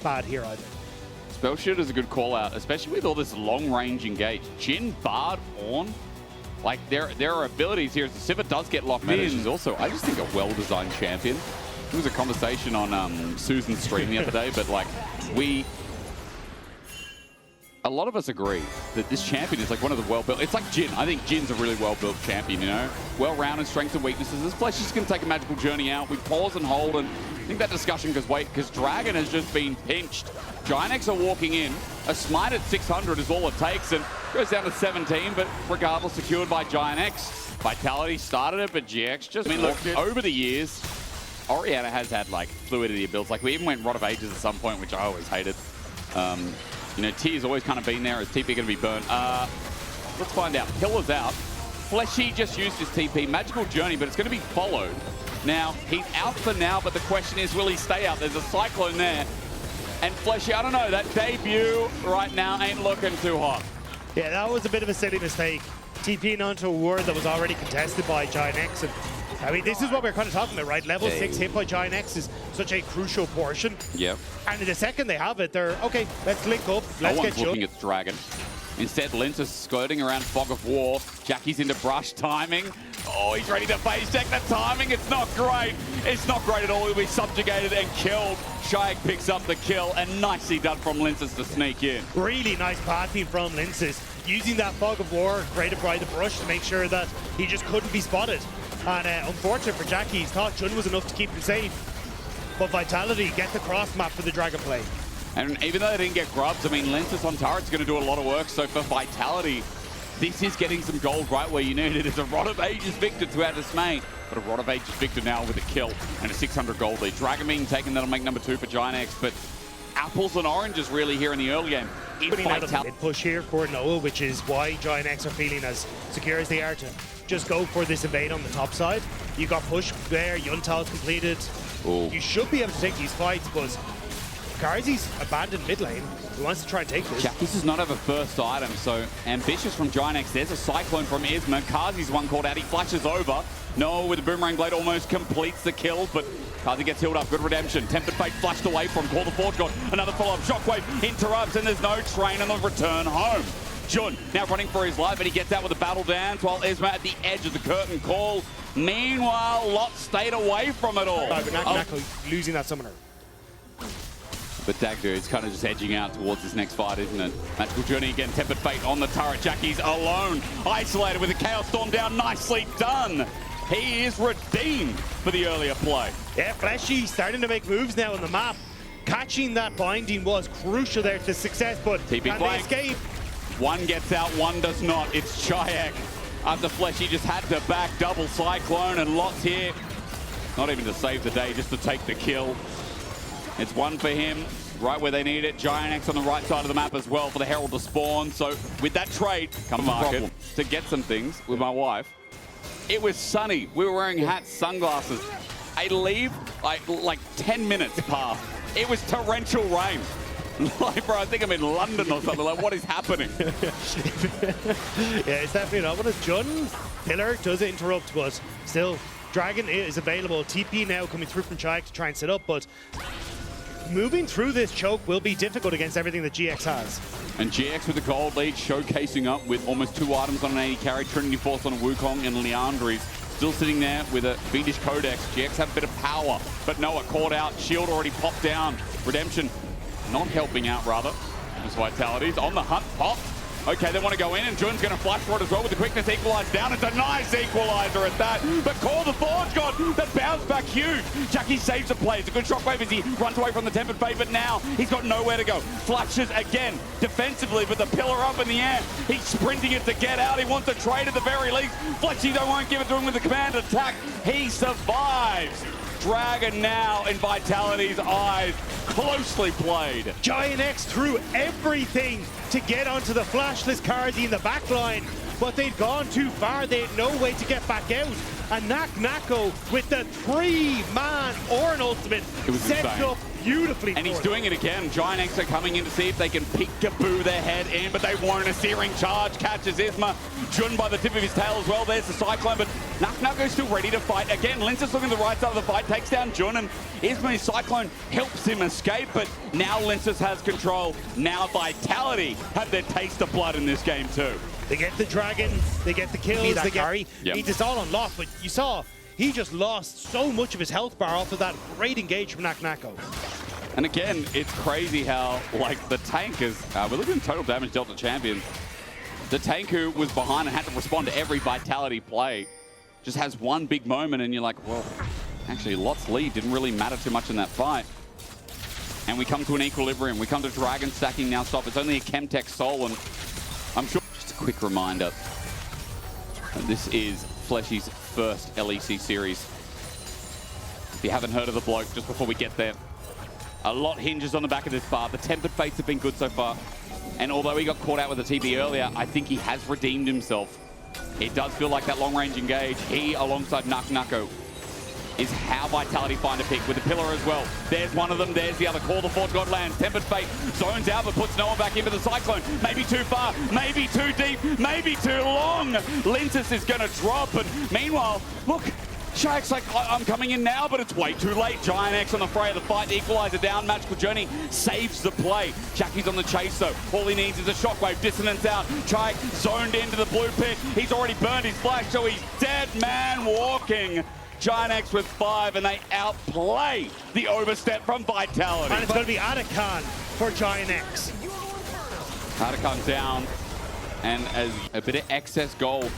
bad here either. Spell Shield is a good call out, especially with all this long range engage. Jhin, Bard, Ornn, like there are abilities here. Sivir does get locked in. She's also, I just think, a well-designed champion. It was a conversation on Susan's stream the other day, but like a lot of us agree that this champion is like one of the well-built. It's like Jhin. I think Jin's a really well-built champion, you know? Well-rounded strengths and weaknesses. This Flesh is going to take a magical journey out. We pause and hold, and I think that discussion goes, wait, because Dragon has just been pinched. GIANTX are walking in. A smite at 600 is all it takes, and goes down to 17, but regardless, secured by GIANTX. Vitality started it, but GX just, I mean, look, over the years, Orianna has had, like, fluidity builds. Like, we even went Rod of Ages at some point, which I always hated. You know, T's always kind of been there. Is TP going to be burnt? Let's find out. Pillar's out. Fleshy just used his TP. Magical Journey, but it's going to be followed. Now, he's out for now, but the question is, will he stay out? There's a Cyclone there. And Fleshy, I don't know, that debut right now ain't looking too hot. Yeah, that was a bit of a silly mistake. TPing onto a ward that was already contested by GIANTX. And I mean, this is what we're kind of talking about, right? Level 6 hit by GIANTX is such a crucial portion. Yep. And in the second they have it, they're, okay, let's link up, let's get looking at Dragon. Instead, Lince is skirting around Fog of War. Jackie's into brush timing. Oh, he's ready to phase check. The timing, it's not great. It's not great at all. He'll be subjugated and killed. GIANTX picks up the kill, and nicely done from Linces to sneak in. Really nice pathing from Linces. Using that Fog of War created by the brush to make sure that he just couldn't be spotted. And unfortunate for Jackie, he thought Jun was enough to keep him safe. But Vitality get the cross map for the Dragon play. And even though they didn't get grubs, I mean, Linces on turret's going to do a lot of work. So for Vitality, this is getting some gold right where you need it. It's a Rod of Ages victor to our dismay. But a Rod of Ages victor now with a kill and a 600 gold lead. Dragon being taken, that'll make number 2 for GIANTX. But apples and oranges really here in the early game. Putting out a mid push here for Noah, which is why GIANTX are feeling as secure as they are to just go for this invade on the top side. You got push there, Yuntal's completed. Ooh. You should be able to take these fights, but Karzi's abandoned mid lane. He wants to try and take this. This does not have a first item, so ambitious from GIANTX. There's a Cyclone from Isma. Karzi's one called out. He flashes over. Noah with the Boomerang Blade almost completes the kill, but Karzi gets healed up. Good redemption. Tempered Fate flashed away from Call the Forge God. Another follow-up. Shockwave interrupts, and there's no train on the return home. Jun now running for his life, but he gets out with a battle dance while Isma at the edge of the curtain call. Meanwhile, Lot stayed away from it all. But Nako losing that summoner. But Dagger is kind of just edging out towards this next fight, isn't it? Magical Journey again, Tempered Fate on the turret. Jackie's alone, isolated with the Chaos Storm down. Nicely done. He is redeemed for the earlier play. Yeah, Fleshy starting to make moves now on the map. Catching that binding was crucial there to success, but TP can they escape? One gets out, one does not. It's GIANTX. After Fleshy just had to back double Cyclone, and Lot's here. Not even to save the day, just to take the kill. It's one for him, right where they need it. GIANTX on the right side of the map as well for the Herald to spawn. So with that trade comes the market to get some things with my wife. It was sunny. We were wearing hats, sunglasses. I leave like 10 minutes past. It was torrential rain. Like, bro, I think I'm in London or something. Like, what is happening? Yeah, it's definitely not. What is Jun? Pillar does interrupt, but still, Dragon is available. TP now coming through from GIANTX to try and set up, but moving through this choke will be difficult against everything that GX has. And GX with the gold lead, showcasing up with almost 2 items on an 80 carry. Trinity Force on a Wukong, and Liandry's still sitting there with a Fiendish Codex. GX have a bit of power, but Noah caught out. Shield already popped down. Redemption not helping out, rather. This Vitality's on the hunt, popped. Okay, they want to go in, and Jun's going to flash for it as well with the quickness equalize down. It's a nice equalizer at that. But Call the Forge God, that bounce back huge. Jackie saves the play. It's a good shockwave as he runs away from the Tempered Fate, but now he's got nowhere to go. Flashes again defensively, but the pillar up in the air. He's sprinting it to get out. He wants a trade at the very least. Flexi don't won't give it to him with the command attack. He survives. Dragon now in Vitality's eyes. Closely played. GIANTX threw everything to get onto the flashless Karzi in the back line, but they'd gone too far. They had no way to get back out. And Nako with the 3-man Ornn ultimate sets up beautifully. And he's doing it again. GIANTX are coming in to see if they can peek-a-boo their head in, but they won't. A searing charge catches Isma. Jun by the tip of his tail as well. There's the Cyclone, but Nako's still ready to fight. Again, Lince's looking to the right side of the fight, takes down Jun, and Isma's Cyclone helps him escape, but now Lince has control. Now Vitality have their taste of blood in this game too. They get the dragon, they get the kills, they carry. Yep. It's all unlocked, but you saw he just lost so much of his health bar off of that great engage from Nako. And again, it's crazy how, like, the tank is, we're looking at total damage dealt to champions. The tank who was behind and had to respond to every Vitality play just has one big moment, and you're like, well, actually, Lot's lead didn't really matter too much in that fight. And we come to an equilibrium. We come to Dragon stacking now stop. It's only a GIANTX soul, and I'm sure, just a quick reminder, this is Fleshy's first LEC series. If you haven't heard of the bloke, just before we get there, a lot hinges on the back of this bar. The Tempered Fates have been good so far. And although he got caught out with the TP earlier, I think he has redeemed himself. It does feel like that long-range engage. He, alongside Nako, is how Vitality find a pick with the pillar as well. There's one of them, there's the other. Call the Fort God lands. Tempered Fate zones out but puts no one back into the Cyclone. Maybe too far, maybe too deep, maybe too long. Lince is going to drop, and meanwhile, look, GIANTX like, I'm coming in now, but it's way too late. GIANTX on the fray of the fight, the equalizer down, Magical Journey saves the play. Jackie's on the chase though. All he needs is a shockwave, dissonance out. GIANTX zoned into the blue pit. He's already burned his flash, so he's dead man walking. GIANTX with 5, and they outplay the overstep from Vitality. And it's going to be Atakan for GIANTX. Atakan down, and as a bit of excess gold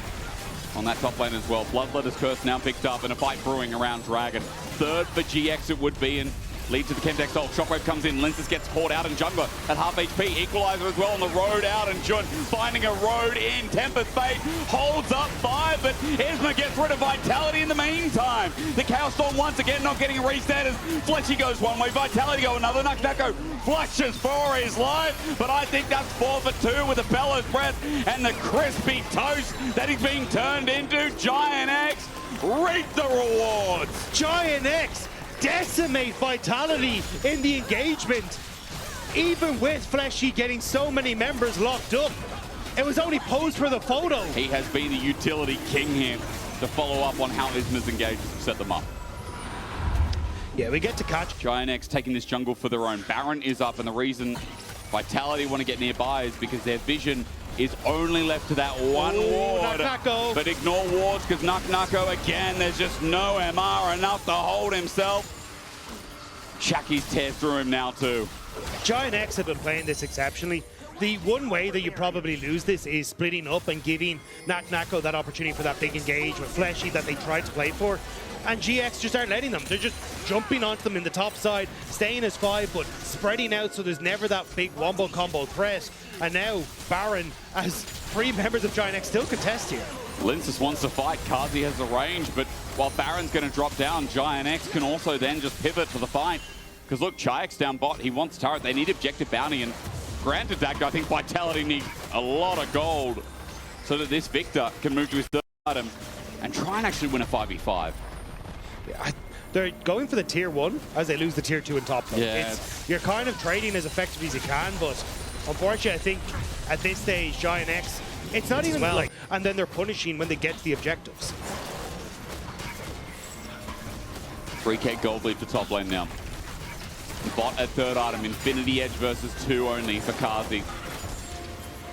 on that top lane as well. Bloodletter's Curse now picked up, and a fight brewing around Dragon. Third for GX it would be, and lead to the GIANTX ult. Shockwave comes in, Lince gets caught out, and Jungler at half HP. Equalizer as well on the road out, and Jun finding a road in. Tempered Fate holds up 5, but Isma gets rid of Vitality in the meantime. The Chaos Storm once again not getting a reset as Fleshy goes one way, Vitality go another. Nako flushes for his life, but I think that's 4 for 2 with the Bellows Breath and the crispy toast that he's being turned into. GIANTX reap the rewards. GIANTX decimate Vitality in the engagement. Even with Fleshy getting so many members locked up, it was only posed for the photo. He has been the utility king here to follow up on how Isma's engaged to set them up. Yeah, we get to catch. GIANTX taking this jungle for their own. Baron is up, and the reason Vitality want to get nearby is because their vision is only left to that one ward. Nako. But ignore wards because Nako again, there's just no MR enough to hold himself. Shaki's tears through him now too. GIANTX have been playing this exceptionally. The one way that you probably lose this is splitting up and giving Nako that opportunity for that big engage with Fleshy that they tried to play for. And GX just aren't letting them. They're just jumping onto them in the top side, staying as 5, but spreading out so there's never that big wombo combo threat. And now Baron, as 3 members of GIANTX still contest here. Lince wants to fight. Kazi has the range, but while Baron's going to drop down, GIANTX can also then just pivot to the fight. Because look, GIANTX down bot, he wants turret. They need objective bounty, and granted that, I think Vitality needs a lot of gold so that this Victor can move to his 3rd item and try and actually win a 5v5. Yeah, they're going for the tier 1 as they lose the tier 2 in top. Yeah. You're kind of trading as effectively as you can, but unfortunately, I think at this stage, GIANTX, it's not even like, and then they're punishing when they get to the objectives. 3k gold lead for top lane now. Bot at 3rd item, Infinity Edge versus 2 only for Kazi.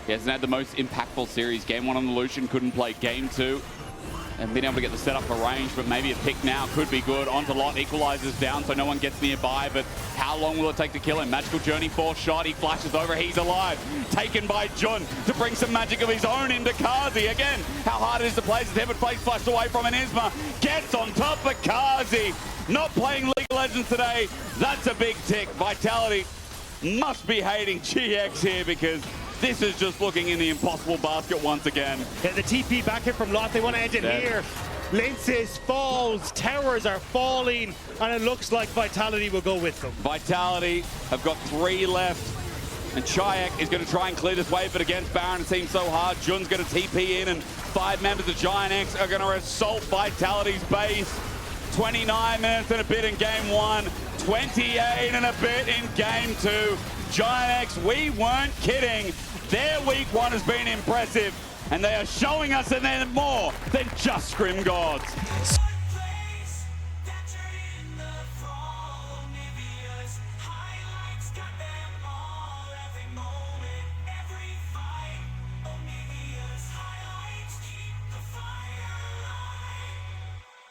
He hasn't had the most impactful series. Game 1 on the Lucian, couldn't play. Game 2, and being able to get the setup for range, but maybe a pick now could be good. Onto Lot, equalizes down so no one gets nearby, but how long will it take to kill him? Magical Journey, 4th shot, he flashes over, he's alive. Taken by Jun to bring some magic of his own into Kazi. Again, how hard it is to play as Tempered Fate flashed away from an Isma. Gets on top of Kazi. Not playing League of Legends today, that's a big tick. Vitality must be hating GX here because this is just looking in the impossible basket once again. Yeah, the TP back here from Lot, they want to end it here. Linces falls, towers are falling, and it looks like Vitality will go with them. Vitality have got 3 left, and GIANTX is going to try and clear this wave, but against Baron it seems so hard. Jun's going to TP in, and 5 members of GIANTX are going to assault Vitality's base. 29 minutes and a bit in game 1, 28 and a bit in game 2. GIANTX, we weren't kidding. Their week 1 has been impressive. and they are showing us that they're more than just Scrim Gods.